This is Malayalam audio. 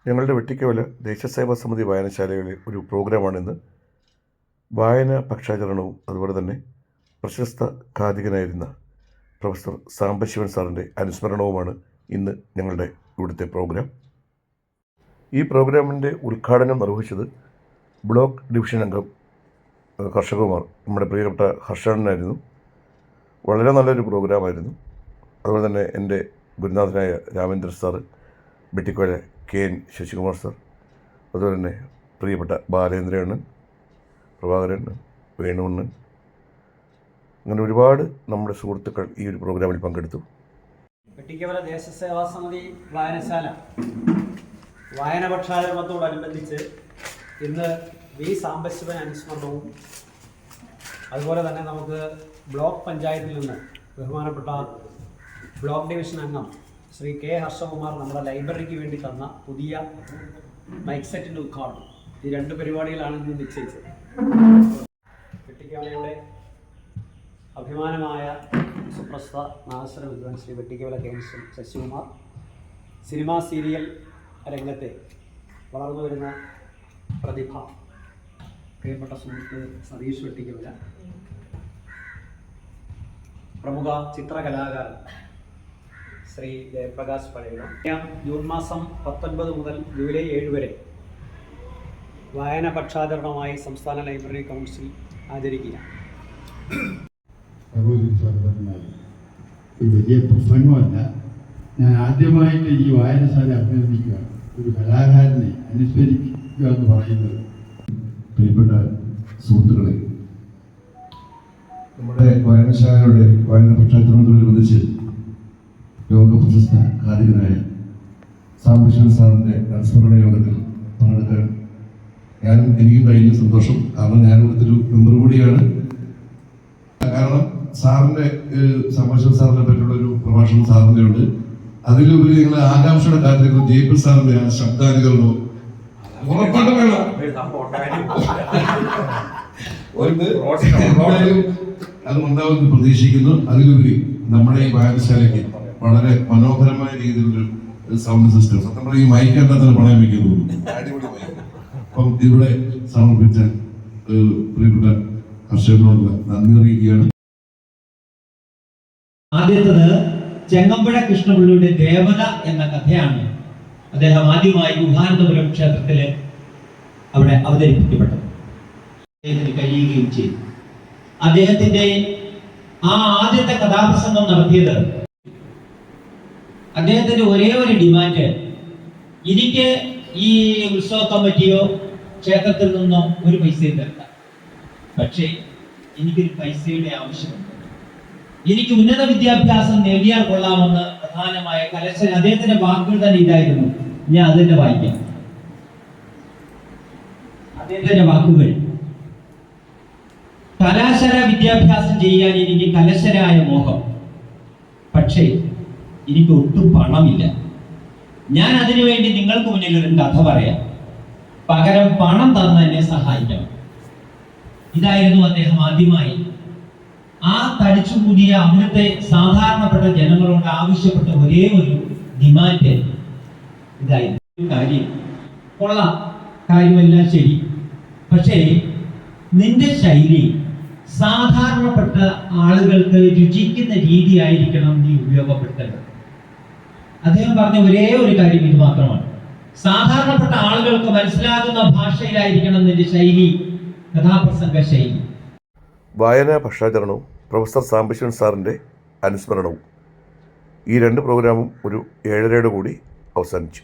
ഞങ്ങളുടെ വെട്ടിക്കവല ദേശസേവാ സമിതി വായനശാലയിലെ ഒരു പ്രോഗ്രാമാണിന്ന്. വായന പക്ഷാചരണവും അതുപോലെ തന്നെ പ്രശസ്ത ഖാദികനായിരുന്ന പ്രൊഫസർ സാംബശിവൻ സാറിൻ്റെ അനുസ്മരണവുമാണ് ഇന്ന് ഞങ്ങളുടെ ഇവിടുത്തെ പ്രോഗ്രാം. ഈ പ്രോഗ്രാമിൻ്റെ ഉദ്ഘാടനം നിർവഹിച്ചത് ബ്ലോക്ക് ഡിവിഷൻ അംഗം ഹർഷകുമാർ, നമ്മുടെ പ്രിയപ്പെട്ട ഹർഷനായിരുന്നു. വളരെ നല്ലൊരു പ്രോഗ്രാമായിരുന്നു. അതുപോലെ തന്നെ എൻ്റെ ഗുരുനാഥനായ Ramendran sir, Vettikkavala KN Sasikumar sir, അതുപോലെ തന്നെ പ്രിയപ്പെട്ട ബാലേന്ദ്രണ്ണൻ, പ്രഭാകരണ്ണൻ, വേണുണ്ണൻ, അങ്ങനെ ഒരുപാട് നമ്മുടെ സുഹൃത്തുക്കൾ ഈ ഒരു പ്രോഗ്രാമിൽ പങ്കെടുത്തു. വെട്ടിക്കവല ദേശസേവാ സമിതി വായനശാല വായന പക്ഷാചരണത്തോടനുബന്ധിച്ച് ഇന്ന് വി സാംബശിവൻ അനുസ്മരണവും അതുപോലെ തന്നെ നമുക്ക് ബ്ലോക്ക് പഞ്ചായത്തിൽ നിന്ന് ബഹുമാനപ്പെട്ട ബ്ലോക്ക് ഡിവിഷൻ അംഗം ശ്രീ K ഹർഷകുമാർ നമ്മുടെ ലൈബ്രറിക്ക് വേണ്ടി തന്ന പുതിയ മൈക്ക് സെറ്റിൻ്റെ ഉദ്ഘാടനം, ഈ രണ്ട് പരിപാടികളാണ് ഇന്ന് നിശ്ചയിച്ചത്. വെട്ടിക്കവലയുടെ അഭിമാനമായ സുപ്രസിദ്ധ നാദസ്വര വിദ്വാൻ Shri Vettikkavala KN Sasikumar, cinema serial രംഗത്തെ വളർന്നു വരുന്ന പ്രതിഭ പ്രിയപ്പെട്ട സുഹൃത്ത് സതീഷ് വെട്ടിക്കവല, പ്രമുഖ ചിത്രകലാകാരൻ ശ്രീ ജയപ്രകാശ് പഴയടം. ജൂൺ മാസം 19 മുതൽ ജൂലൈ 7 വരെ വായന പക്ഷാചരണമായി സംസ്ഥാന ലൈബ്രറി കൗൺസിൽ ആചരിക്കുക. വലിയ പ്രസംഗമല്ല, ഞാൻ ആദ്യമായിട്ട് ഈ വായനശാല അഭിനന്ദിക്കുകയാണ്. ഒരു കലാകാരനെ അനുസ്മരിക്കുക എന്ന് പറയുന്നത്. പ്രിയപ്പെട്ട സുഹൃത്തുക്കളെ, നമ്മുടെ വായനശാലയുടെ വായന പക്ഷാചരണത്തോടനുബന്ധിച്ച് ലോക പ്രശസ്ത ഖാദികനായ സാംബശിവൻ സാറിൻ്റെ അനുസ്മരണ യോഗത്തിൽ പങ്കെടുക്കാൻ എനിക്കും കഴിഞ്ഞ സന്തോഷം. കാരണം ഞാൻ ഇവിടുത്തെ ഒരു മെമ്പർ കൂടിയാണ്. കാരണം സാറിൻ്റെ സാംബശിവൻ സാറിനെ പറ്റിയുള്ള ഒരു പ്രഭാഷണം സാറിൻ്റെ ഉണ്ട്. അതിലുപരി നിങ്ങൾ ആകാംക്ഷയുടെ കാര്യത്തിൽ ജയ്പൂർ സാറിൻ്റെ ആ ശബ്ദാനുകരണോ ഉറപ്പായിട്ടും വേണം. അത് ഉണ്ടാവുമെന്ന് പ്രതീക്ഷിക്കുന്നു. അതിലുപരി നമ്മുടെ ഈ വായനശാലയ്ക്ക് വളരെ മനോഹരമായ രീതിയിലൊരു സൗണ്ട് സിസ്റ്റം, നമ്മുടെ ഈ മൈക്ക് കണ്ടാൽ തന്നെ പണയം വയ്ക്കുന്നു. അടിപൊളി മൈക്ക്. അപ്പം ഇവിടെ സമർപ്പിച്ച പ്രിയപ്പെട്ട കർഷകരോട് നന്ദി അറിയിക്കുകയാണ്. ആദ്യത്തത് ചെങ്ങമ്പുഴ കൃഷ്ണപിള്ളയുടെ ദേവത എന്ന കഥയാണ്. അദ്ദേഹം ആദ്യമായി ഗുഹാനന്തപുരം ക്ഷേത്രത്തില് അവിടെ അവതരിപ്പിക്കപ്പെട്ടത്. അദ്ദേഹത്തിന് കഴിയുകയും ചെയ്തു. അദ്ദേഹത്തിന്റെ ആ ആദ്യത്തെ കഥാപ്രസംഗം നടത്തിയത്, അദ്ദേഹത്തിന്റെ ഒരേ ഒരു ഡിമാൻഡ്, എനിക്ക് ഈ ഉത്സവ കമ്മിറ്റിയോ ക്ഷേത്രത്തിൽ നിന്നോ ഒരു പൈസയും തരണ്ട, പക്ഷേ എനിക്കൊരു പൈസയുടെ ആവശ്യമുണ്ട്. എനിക്ക് ഉന്നത വിദ്യാഭ്യാസം നേടിയാൽ കൊള്ളാമെന്ന് പ്രധാനമായ കലശൻ അദ്ദേഹത്തിന്റെ വാക്കുകൾ തന്നെ ഇതായിരുന്നു. ഞാൻ അതിന്റെ വായിക്കാം. അദ്ദേഹത്തിന്റെ വാക്കുകൾ: കലാശര വിദ്യാഭ്യാസം ചെയ്യാൻ എനിക്ക് കലശരായ മോഹം, പക്ഷേ എനിക്ക് ഒട്ടും പണമില്ല. ഞാൻ അതിനുവേണ്ടി നിങ്ങൾക്ക് മുന്നിൽ ഒരു കഥ പറയാം, പകരം പണം തന്ന് എന്നെ സഹായിക്കണം. ഇതായിരുന്നു അദ്ദേഹം ആദ്യമായി ആ തടിച്ചുകൂടിയ അവിടുത്തെ സാധാരണപ്പെട്ട ജനങ്ങളോട് ആവശ്യപ്പെട്ട ഒരേ ഒരു ഡിമാൻഡ് ഇതായിരുന്നു. കാര്യം കൊള്ളാം, കാര്യമെല്ലാം ശരി, പക്ഷേ നിന്റെ ശൈലി സാധാരണപ്പെട്ട ആളുകൾക്ക് രുചിക്കുന്ന രീതിയായിരിക്കണം നീ ഉപയോഗപ്പെടുത്തേണ്ടത്. അദ്ദേഹം പറഞ്ഞ ഒരേ ഒരു കാര്യം ഇത് മാത്രമാണ്: സാധാരണപ്പെട്ട ആളുകൾക്ക് മനസ്സിലാകുന്ന ഭാഷയിലായിരിക്കണം നിന്റെ ശൈലി, കഥാപ്രസംഗ ശൈലി. വായനാ പക്ഷാചരണവും പ്രൊഫസർ സാംബശിവൻ സാറിൻ്റെ അനുസ്മരണവും, ഈ രണ്ട് പ്രോഗ്രാമും ഒരു 7:30 കൂടി അവസാനിച്ചു.